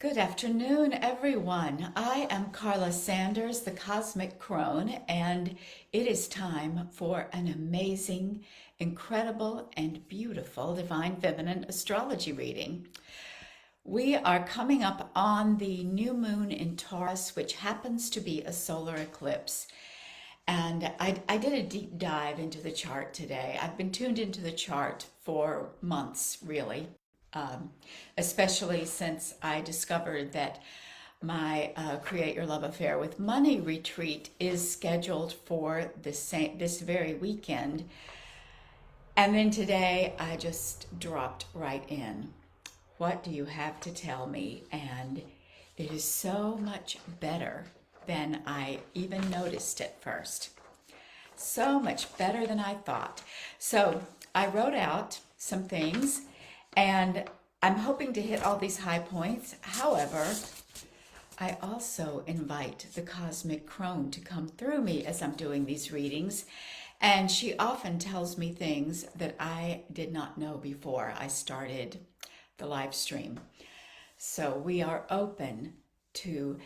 Good afternoon, everyone. I am Carla Sanders, the Cosmic Crone, and it is time for an amazing, incredible, and beautiful Divine Feminine astrology reading. We are coming up on the new moon in Taurus, which happens to be a solar eclipse. And I did a deep dive into the chart today. I've been tuned into the chart for months, really, um, especially since I discovered that my Create Your Love Affair with Money retreat is scheduled for this very weekend. And then today I just dropped right in. What do you have to tell me? And it is so much better than I even noticed at first. So much better than I thought. So I wrote out some things and I'm hoping to hit all these high points. However, I also invite the Cosmic Crone to come through me as I'm doing these readings. And she often tells me things that I did not know before I started the live stream. So we are open to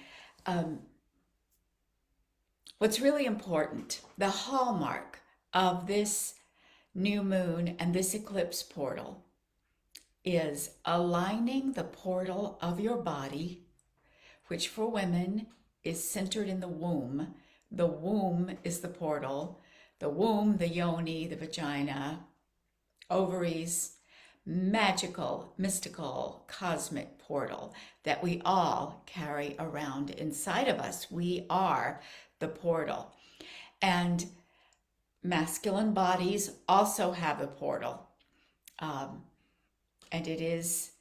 what's really important. The hallmark of this new moon and this eclipse portal is aligning the portal of your body, which for women is centered in the womb. The womb is the portal. The womb, the yoni, the vagina, ovaries, magical, mystical, cosmic portal that we all carry around inside of us. We are the portal. And masculine bodies also have a portal. And it's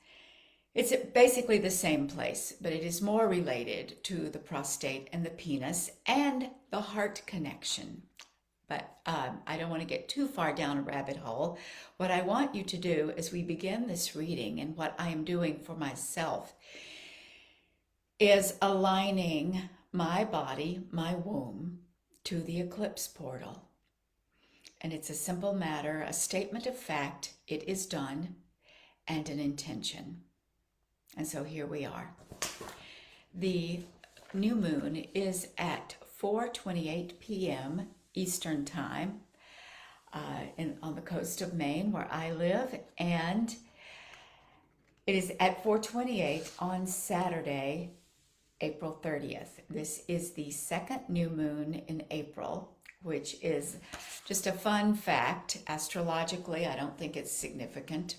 basically the same place, but it is more related to the prostate and the penis and the heart connection. But I don't want to get too far down a rabbit hole. What I want you to do as we begin this reading, and what I am doing for myself, is aligning my body, my womb, to the eclipse portal. And it's a simple matter, a statement of fact. It is done, and an intention. And so here we are. The new moon is at 4:28 p.m. Eastern Time on the coast of Maine, where I live, and it is at 4:28 on Saturday, April 30th. This is the second new moon in April, which is just a fun fact. Astrologically, I don't think it's significant.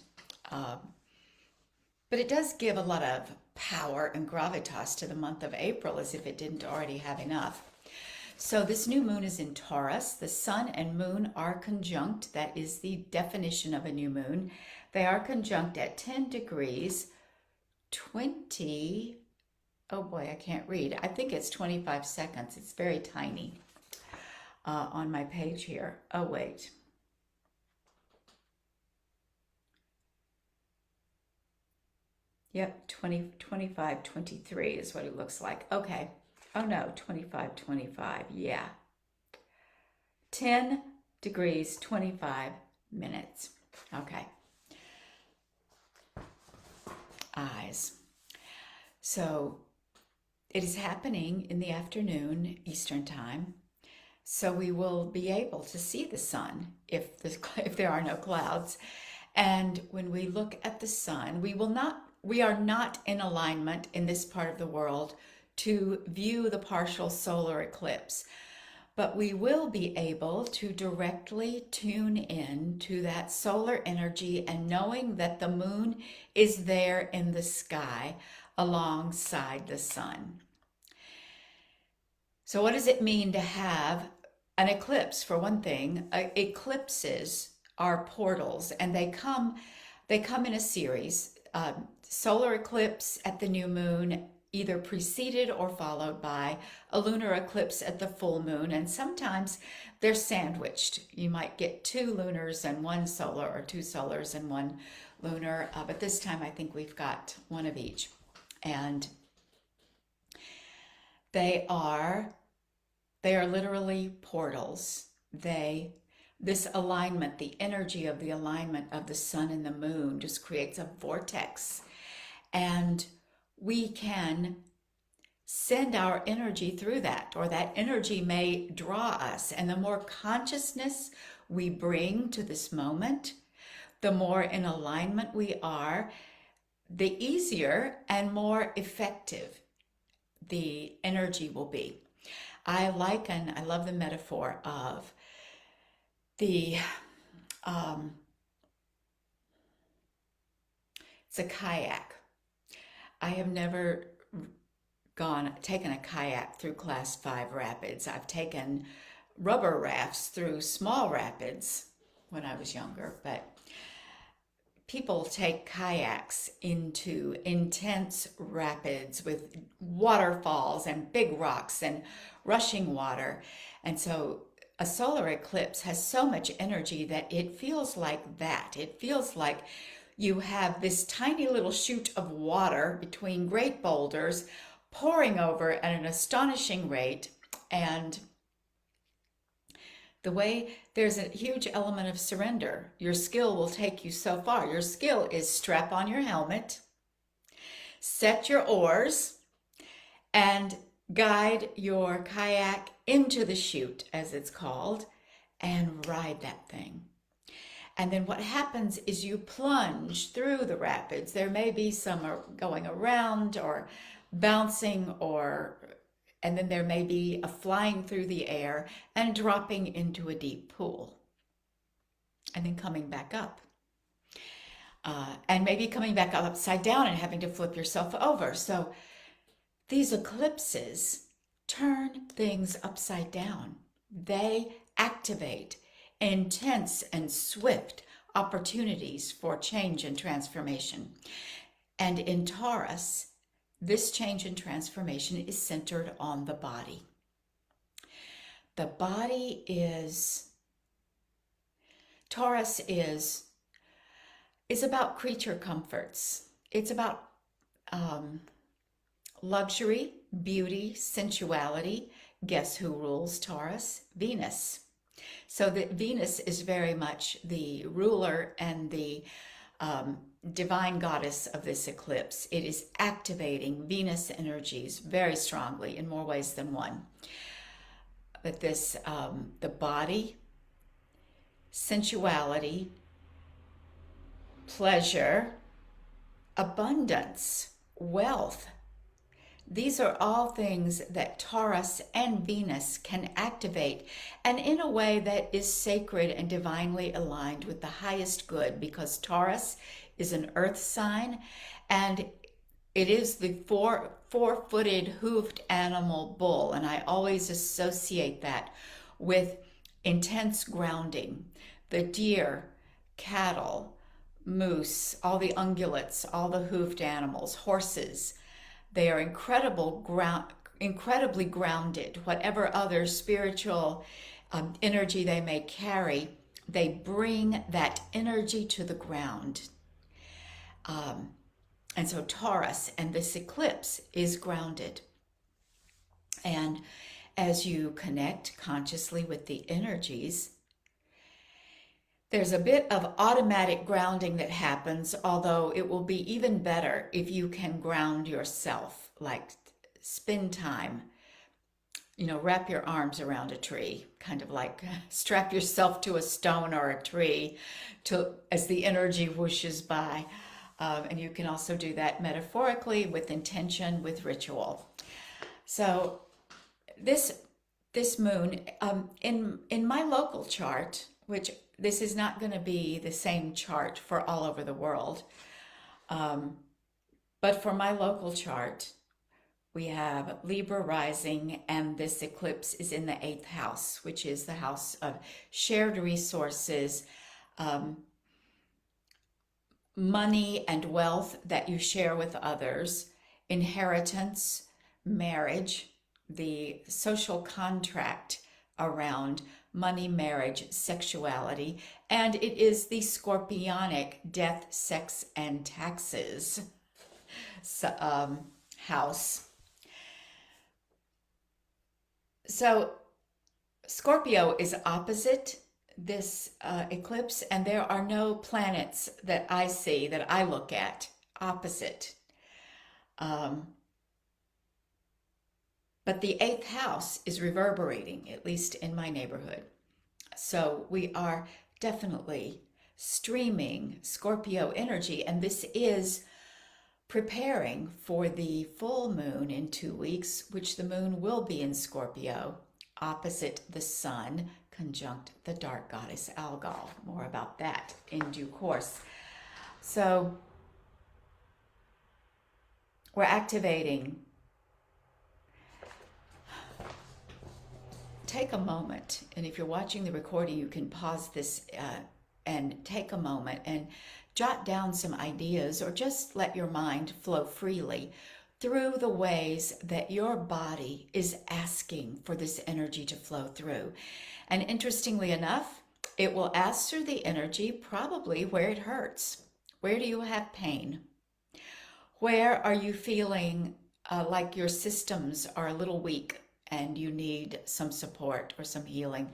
But it does give a lot of power and gravitas to the month of April, as if it didn't already have enough. So this new moon is in Taurus. The sun and moon are conjunct. That is the definition of a new moon. They are conjunct at 10 degrees, 20, oh boy, I can't read. I think it's 25 seconds. It's very tiny on my page here. Oh, wait. Yep, 20, 25, 23 is what it looks like. Okay. Oh no, 25, 25. Yeah. 10 degrees, 25 minutes. Okay. Eyes. So it is happening in the afternoon, Eastern Time. So we will be able to see the sun if there are no clouds. And when we look at the sun, we are not in alignment in this part of the world to view the partial solar eclipse, but we will be able to directly tune in to that solar energy, and knowing that the moon is there in the sky alongside the sun. So what does it mean to have an eclipse? For one thing, eclipses are portals, and they come in a series. Solar eclipse at the new moon, either preceded or followed by a lunar eclipse at the full moon, and sometimes they're sandwiched. You might get two lunars and one solar, or two solars and one lunar, but this time I think we've got one of each. And they are literally portals. This alignment, the energy of the alignment of the sun and the moon, just creates a vortex. And we can send our energy through that, or that energy may draw us. And the more consciousness we bring to this moment, the more in alignment we are, the easier and more effective the energy will be. I love the metaphor of the, it's a kayak. I have never taken a kayak through class 5 rapids. I've taken rubber rafts through small rapids when I was younger, but people take kayaks into intense rapids with waterfalls and big rocks and rushing water. And so a solar eclipse has so much energy that it feels like that. It feels like you have this tiny little chute of water between great boulders pouring over at an astonishing rate. And the way there's a huge element of surrender. Your skill will take you so far. Your skill is strap on your helmet, set your oars, and guide your kayak into the chute, as it's called, and ride that thing. And then what happens is you plunge through the rapids. There may be some going around or bouncing, and then there may be a flying through the air and dropping into a deep pool. And then coming back up. And maybe coming back up upside down and having to flip yourself over. So these eclipses turn things upside down. They activate intense and swift opportunities for change and transformation. And in Taurus, this change and transformation is centered on the body. The body Taurus is about creature comforts. It's about luxury, beauty, sensuality. Guess who rules Taurus? Venus. So that Venus is very much the ruler and the divine goddess of this eclipse. It is activating Venus energies very strongly in more ways than one. But this, the body, sensuality, pleasure, abundance, wealth. These are all things that Taurus and Venus can activate, and in a way that is sacred and divinely aligned with the highest good, because Taurus is an earth sign, and it is the four-footed hoofed animal bull, and I always associate that with intense grounding. The deer, cattle, moose, all the ungulates, all the hoofed animals, horses, they are incredibly grounded. Whatever other spiritual energy they may carry, they bring that energy to the ground. And so Taurus and this eclipse is grounded. And as you connect consciously with the energies, there's a bit of automatic grounding that happens, although it will be even better if you can ground yourself, like spend time, wrap your arms around a tree, kind of like strap yourself to a stone or a tree as the energy whooshes by. And you can also do that metaphorically with intention, with ritual. So this moon, in my local chart, which this is not going to be the same chart for all over the world, but for my local chart, we have Libra rising, and this eclipse is in the 8th house, which is the house of shared resources, money and wealth that you share with others, inheritance, marriage, the social contract around money, marriage, sexuality, and it is the scorpionic death, sex, and taxes house. So Scorpio is opposite this eclipse, and there are no planets that I see, that I look at, opposite. Um, but the eighth house is reverberating, at least in my neighborhood. So we are definitely streaming Scorpio energy, and this is preparing for the full moon in 2 weeks, which the moon will be in Scorpio, opposite the sun, conjunct the dark goddess Algol. More about that in due course. So we're activating. Take a moment, and if you're watching the recording, you can pause this and take a moment and jot down some ideas, or just let your mind flow freely through the ways that your body is asking for this energy to flow through. And interestingly enough, it will ask through the energy probably where it hurts. Where do you have pain? Where are you feeling like your systems are a little weak and you need some support or some healing?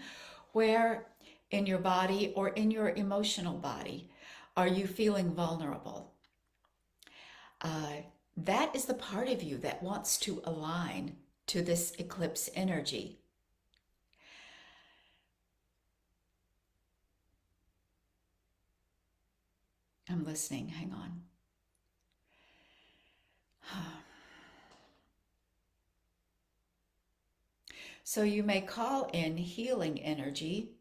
Where in your body or in your emotional body are you feeling vulnerable? That is the part of you that wants to align to this eclipse energy. I'm listening. Hang on. So you may call in healing energy,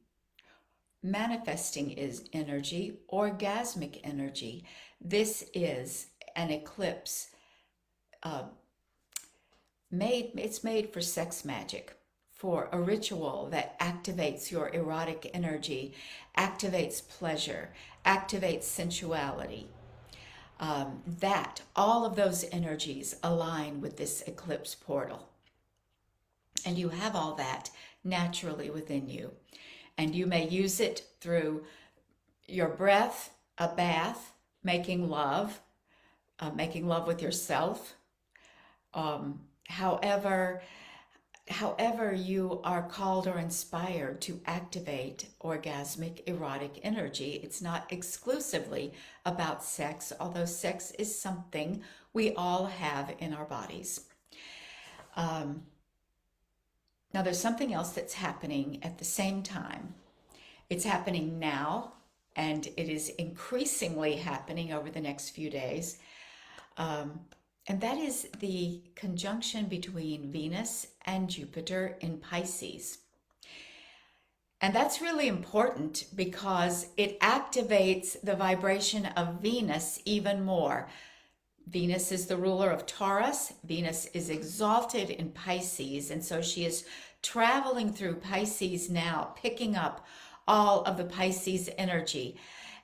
manifesting is energy, orgasmic energy. This is an eclipse it's made for sex magic, for a ritual that activates your erotic energy, activates pleasure, activates sensuality. That all of those energies align with this eclipse portal. And you have all that naturally within you. And you may use it through your breath, a bath, making love with yourself. However you are called or inspired to activate orgasmic erotic energy. It's not exclusively about sex, although sex is something we all have in our bodies. Now there's something else that's happening at the same time. It's happening now, and it is increasingly happening over the next few days. And that is the conjunction between Venus and Jupiter in Pisces. And that's really important because it activates the vibration of Venus even more. Venus is the ruler of Taurus. Venus is exalted in Pisces, and so she is traveling through Pisces now, picking up all of the Pisces energy.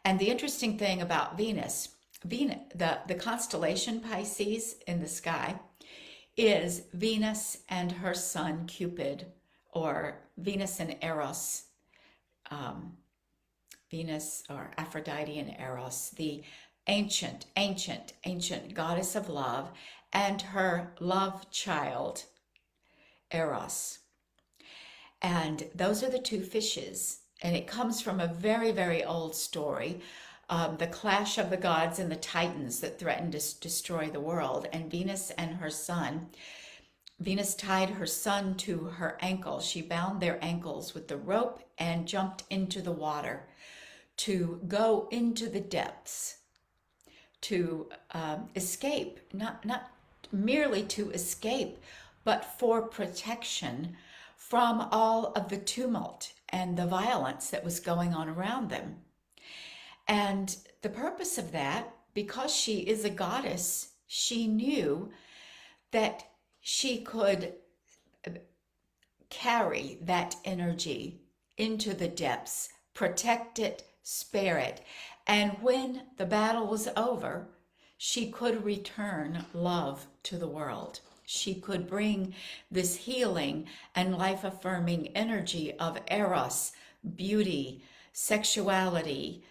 And the interesting thing about Venus, the constellation Pisces in the sky, is Venus and her son Cupid, or Venus and Eros, Venus or Aphrodite and Eros, the ancient goddess of love, and her love child, Eros. And those are the two fishes. And it comes from a very, very old story, the clash of the gods and the titans that threatened to destroy the world. And Venus and her son, Venus tied her son to her ankle. She bound their ankles with the rope and jumped into the water to go into the depths, to escape, not merely to escape, but for protection from all of the tumult and the violence that was going on around them. And the purpose of that, because she is a goddess, she knew that she could carry that energy into the depths, protect it, spare it. And when the battle was over, she could return love to the world. She could bring this healing and life-affirming energy of Eros, beauty, sexuality,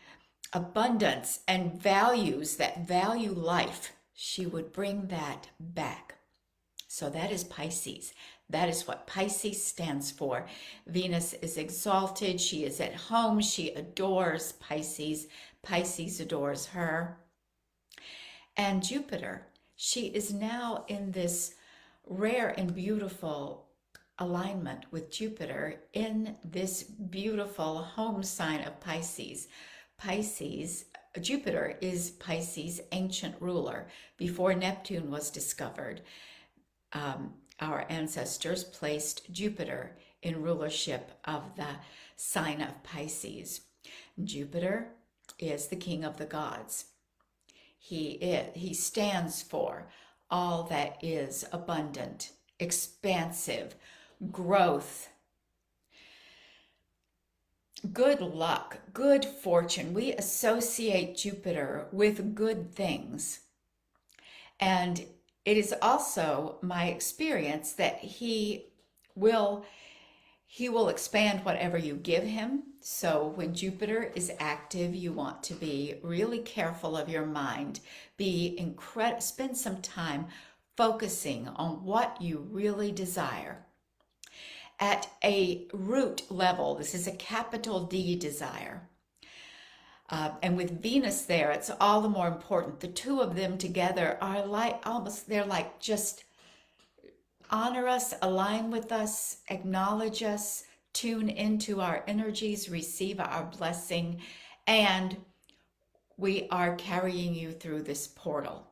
abundance, and values that value life. She would bring that back. So that is Pisces. That is what Pisces stands for. Venus is exalted. She is at home. She adores Pisces. Pisces adores her. And Jupiter, she is now in this rare and beautiful alignment with Jupiter in this beautiful home sign of Pisces. Pisces, Jupiter is Pisces' ancient ruler. Before Neptune was discovered, our ancestors placed Jupiter in rulership of the sign of Pisces. Jupiter is the king of the gods. He stands for all that is abundant, expansive, growth, good luck, good fortune. We associate Jupiter with good things. And it is also my experience that he will expand whatever you give him. So when Jupiter is active, you want to be really careful of your mind. Spend some time focusing on what you really desire. At a root level, this is a capital D desire. And with Venus there, it's all the more important. The two of them together are they're like just honor us, align with us, acknowledge us, tune into our energies, receive our blessing, and we are carrying you through this portal.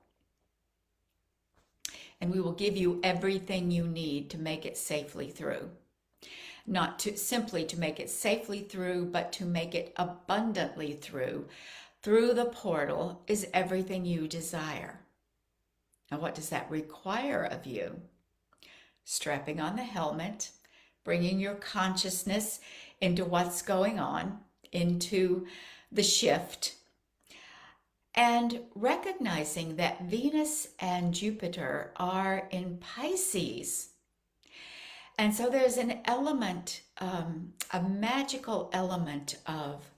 And we will give you everything you need to make it safely through. Not simply to make it safely through, but to make it abundantly through. Through the portal is everything you desire. Now, what does that require of you? Strapping on the helmet, bringing your consciousness into what's going on, into the shift, and recognizing that Venus and Jupiter are in Pisces. And so there's an element, a magical element of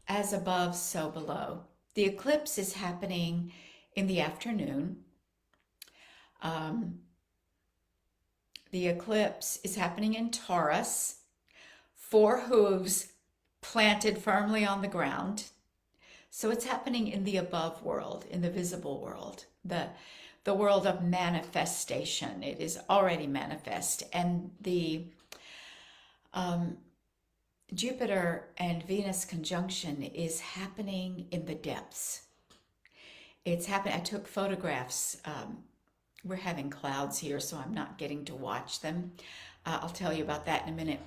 as above, so below. The eclipse is happening in the afternoon. The eclipse is happening in Taurus, 4 hooves planted firmly on the ground. So it's happening in the above world, in the visible world, the world of manifestation. It is already manifest. And the Jupiter and Venus conjunction is happening in the depths. It's happening. I took photographs. We're having clouds here, so I'm not getting to watch them. I'll tell you about that in a minute.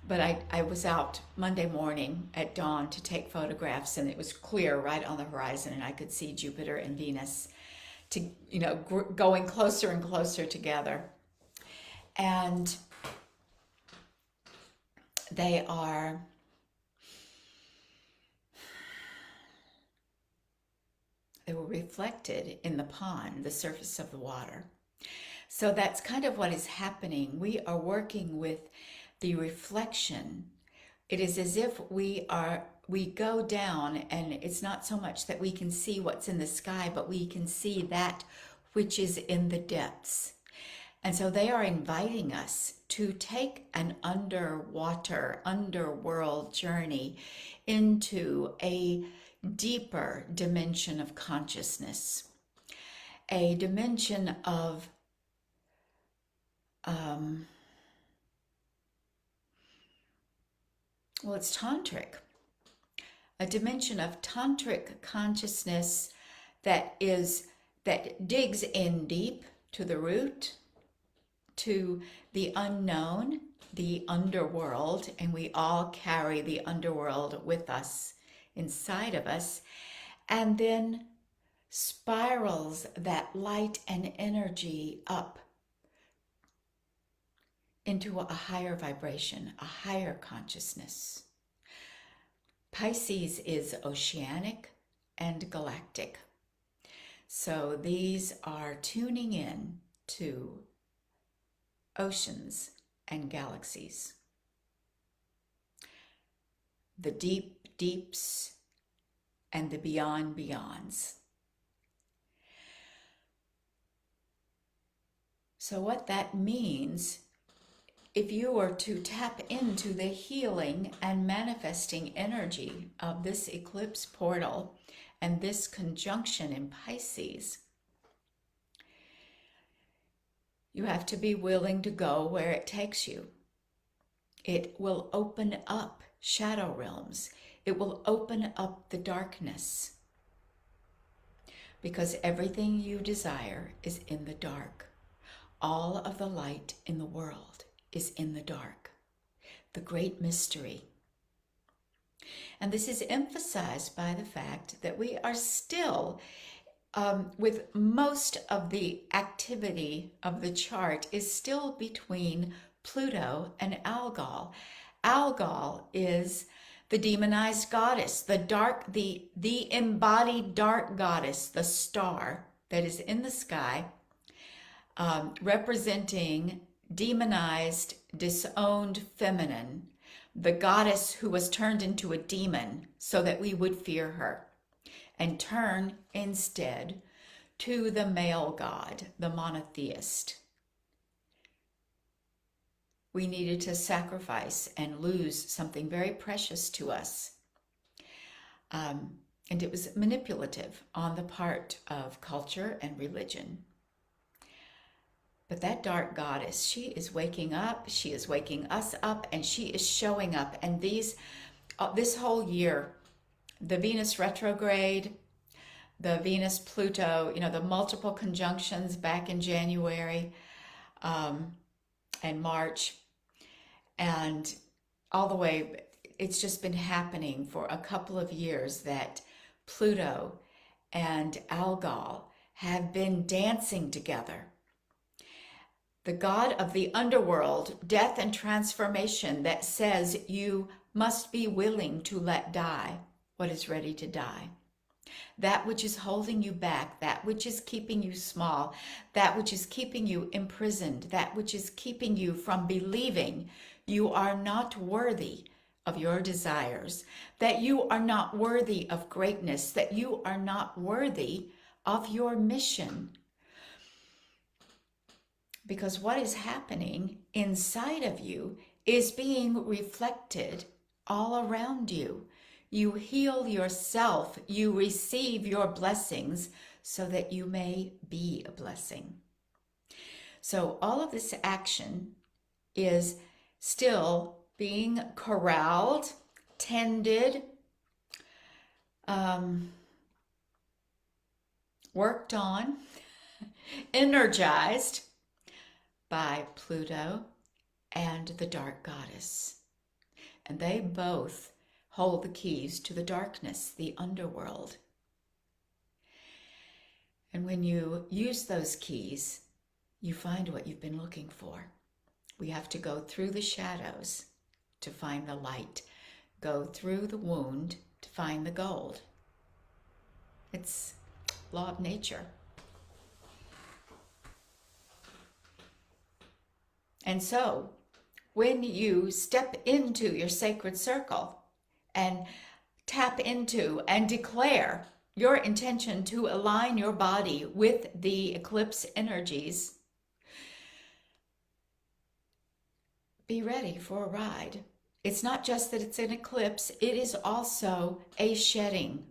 But I was out Monday morning at dawn to take photographs, and it was clear right on the horizon, and I could see Jupiter and Venus going closer and closer together. And they were reflected in the pond, the surface of the water. So that's kind of what is happening. We are working with the reflection. It is as if we go down, and it's not so much that we can see what's in the sky, but we can see that which is in the depths. And so they are inviting us to take an underworld journey into a deeper dimension of consciousness, a dimension of it's tantric, a dimension of tantric consciousness that digs in deep to the root, to the unknown, the underworld, and we all carry the underworld with us, inside of us, and then spirals that light and energy up into a higher vibration, a higher consciousness. Pisces is oceanic and galactic. So these are tuning in to oceans and galaxies. The deep deeps and the beyond beyonds. So what that means, if you were to tap into the healing and manifesting energy of this eclipse portal and this conjunction in Pisces, You have to be willing to go where it takes you. It will open up shadow realms. It will open up the darkness. Because everything you desire is in the dark. All of the light in the world is in the dark. The great mystery. And this is emphasized by the fact that we are still, with most of the activity of the chart, is still between Pluto and Algol. Algol is the demonized goddess, the embodied dark goddess, the star that is in the sky, representing demonized, disowned feminine, the goddess who was turned into a demon so that we would fear her and turn instead to the male god, the monotheist. We needed to sacrifice and lose something very precious to us. And it was manipulative on the part of culture and religion. But that dark goddess, she is waking up, she is waking us up, and she is showing up. And this whole year, the Venus retrograde, the Venus-Pluto, the multiple conjunctions back in January and March, and all the way, it's just been happening for a couple of years that Pluto and Algol have been dancing together. The god of the underworld, death and transformation, that says you must be willing to let die what is ready to die. That which is holding you back, that which is keeping you small, that which is keeping you imprisoned, that which is keeping you from believing you are not worthy of your desires, that you are not worthy of greatness, that you are not worthy of your mission. Because what is happening inside of you is being reflected all around you. You heal yourself, you receive your blessings so that you may be a blessing. So all of this action is still being corralled, tended, worked on, energized by Pluto and the dark goddess. And they both hold the keys to the darkness, the underworld. And when you use those keys, you find what you've been looking for. We have to go through the shadows to find the light, go through the wound to find the gold. It's law of nature. And so, when you step into your sacred circle and tap into and declare your intention to align your body with the eclipse energies, be ready for a ride. It's not just that it's an eclipse, it is also a shedding.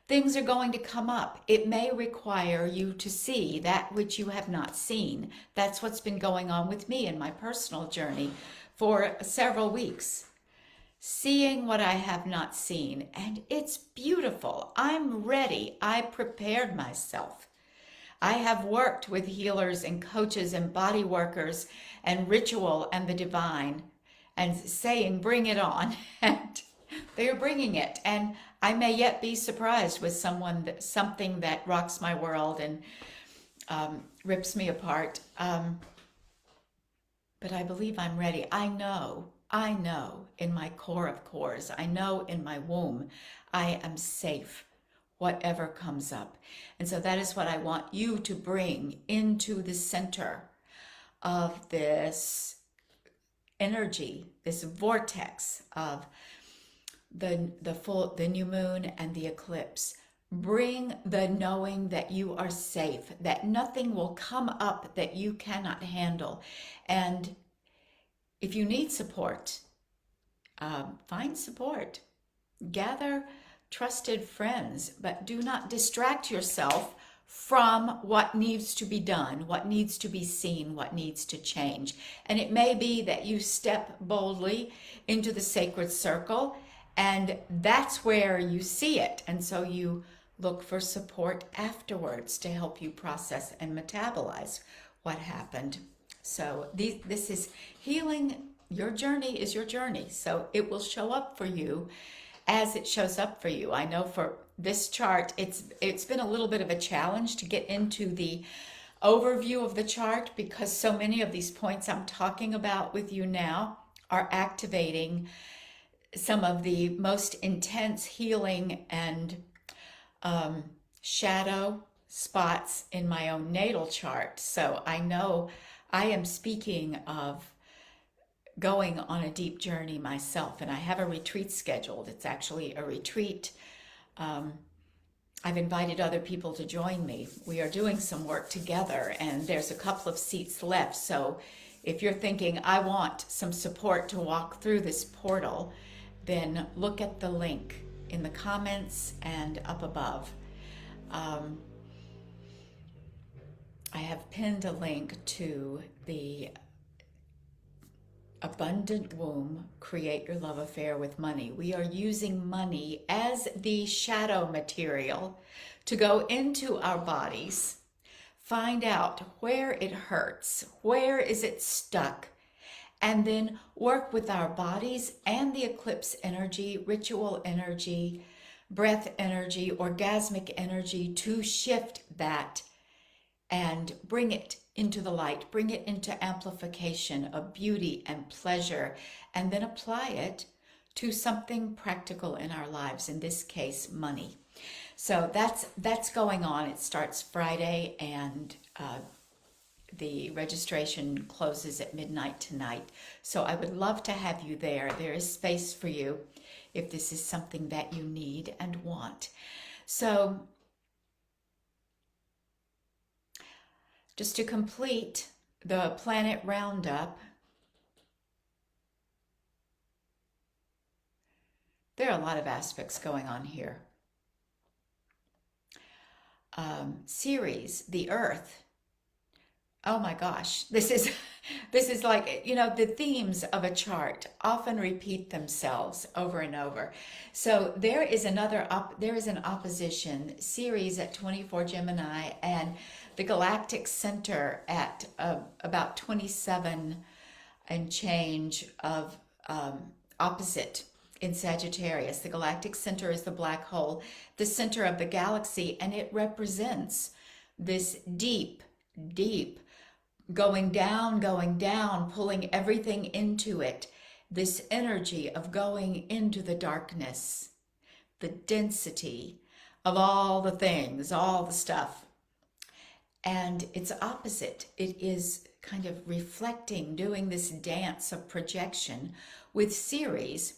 Things are going to come up. It may require you to see that which you have not seen. That's what's been going on with me in my personal journey for several weeks. Seeing what I have not seen, and it's beautiful. I'm ready. I prepared myself. I have worked with healers and coaches and body workers and ritual and the divine and saying, bring it on. And they are bringing it. And I may yet be surprised with something that rocks my world and rips me apart. But I believe I'm ready. I know in my core of cores, I know in my womb, I am safe, whatever comes up. And so that is what I want you to bring into the center of this energy, this vortex of the new moon and the eclipse. Bring the knowing that you are safe, that nothing will come up that you cannot handle. And if you need support, find support. Gather trusted friends, but do not distract yourself from what needs to be done, what needs to be seen, what needs to change. And it may be that you step boldly into the sacred circle, and that's where you see it. And so you look for support afterwards to help you process and metabolize what happened. So this is healing. Your journey is your journey. So it will show up for you as it shows up for you. I know for this chart, it's been a little bit of a challenge to get into the overview of the chart because so many of these points I'm talking about with you now are activating some of the most intense healing and shadow spots in my own natal chart. So I know I am speaking of going on a deep journey myself, and I have a retreat scheduled. It's actually a retreat. I've invited other people to join me. We are doing some work together, and there's a couple of seats left. So if you're thinking, I want some support to walk through this portal, then look at the link in the comments and up above. I have pinned a link to the Abundant Womb, Create Your Love Affair with Money. We are using money as the shadow material to go into our bodies, find out where it hurts, where is it stuck, and then work with our bodies and the eclipse energy, ritual energy, breath energy, orgasmic energy to shift that and bring it into the light, bring it into amplification of beauty and pleasure, and then apply it to something practical in our lives, in this case, money. So that's going on. It starts Friday, and the registration closes at midnight tonight. So I would love to have you there. There is space for you if this is something that you need and want. So just to complete the planet roundup, there are a lot of aspects going on here. Ceres, the Earth. Oh my gosh, this is like, you know, the themes of a chart often repeat themselves over and over. So there is an opposition, Ceres at 24 Gemini, and the galactic center at about 27 and change of opposite in Sagittarius. The galactic center is the black hole, the center of the galaxy, and it represents this deep going down, pulling everything into it. This energy of going into the darkness, the density of all the things, all the stuff. And it's opposite. It is kind of reflecting, doing this dance of projection with Ceres,